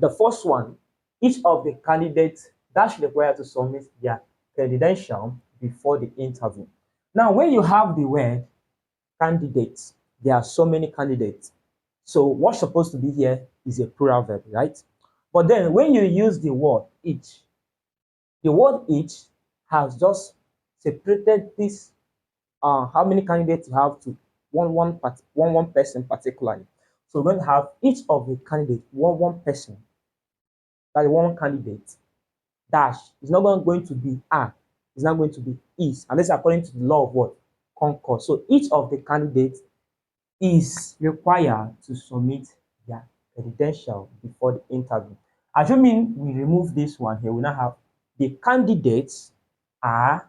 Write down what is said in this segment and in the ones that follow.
The first one, each of the candidates that's required to submit their credential before the interview. Now, when you have the word candidates, there are so many candidates. So what's supposed to be here is a plural verb, right? But then when you use the word each, the word each has just separated this how many candidates you have to one person particularly. So we're going to have each of the candidates one person, that one candidate dash is not going to be a, it's not going to be is, and this is according to the law of what? Concord. So each of the candidates is required to submit their credential before the interview. Assuming we remove this one here, we now have the candidates are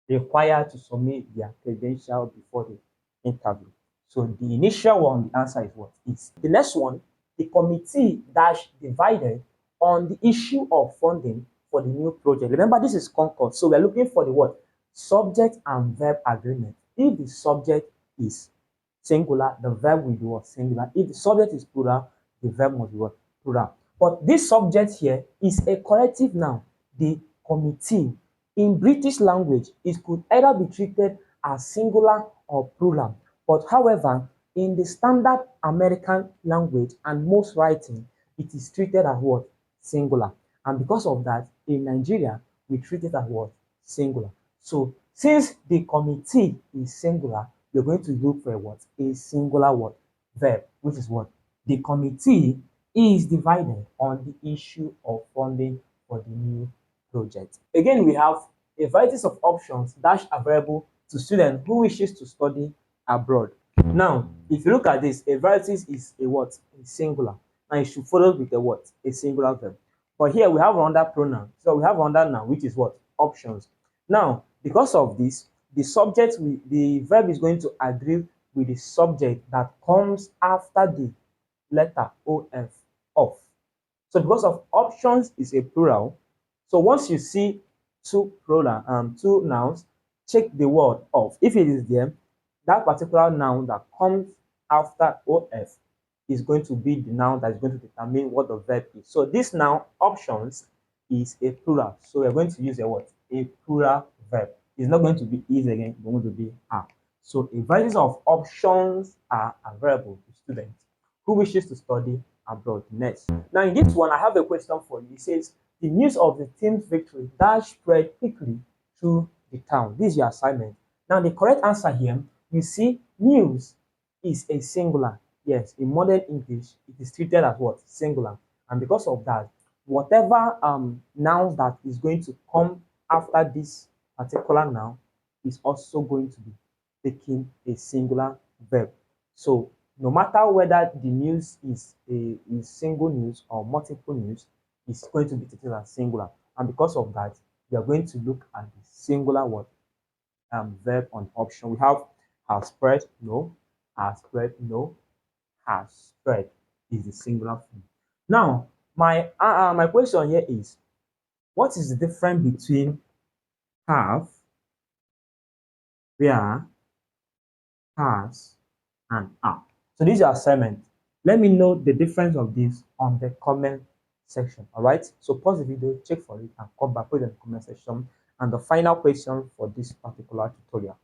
required to submit their credential before the interview. So the initial one, the answer is what? It's the next one. The committee dash divided on the issue of funding for the new project. Remember, this is Concord, so we're looking for the what? Subject and verb agreement. If the subject is singular, the verb will be what? Singular. If the subject is plural, the verb must be what? Plural. But this subject here is a corrective noun. The committee. In British language, it could either be treated as singular or plural. But however, in the standard American language and most writing, it is treated as what? Singular. And because of that, in Nigeria, we treat it as what? Singular. So since the committee is singular, you're going to look for what? A singular word, verb, which is what? The committee is divided on the issue of funding for the new project. Again, we have a variety of options that are available to students who wishes to study abroad. Now, if you look at this, a variety is a what? A singular. And it should follow with a what? A singular verb. But here we have another pronoun. So we have another noun, which is what? Options. Now, because of this, the verb is going to agree with the subject that comes after the letter of. So because of options is a plural, so once you see two nouns, check the word of. If it is there, that particular noun that comes after of is going to be the noun that is going to determine what the verb is. So this noun options is a plural. So we're going to use a what? A plural verb. It's not going to be is again, it's going to be are. So a variety of options are available to students who wishes to study abroad. Next. Now in this one, I have a question for you. It says, the news of the team's victory that spread quickly through the town. This is your assignment. Now the correct answer here, you see, news is a singular. Yes, in modern English, it is treated as what? Singular. And because of that, whatever noun that is going to come after this particular noun is also going to be taking a singular verb. So no matter whether the news is single news or multiple news, it's going to be treated as singular. And because of that, we are going to look at the singular word verb on option. We have has spread, no, has spread, no, has spread is the singular form. Now, my question here is, what is the difference between have, where, has, and are? So this is your assignment. Let me know the difference of this on the comment section. All right. So pause the video, check for it, and come back with the comment section. And the final question for this particular tutorial.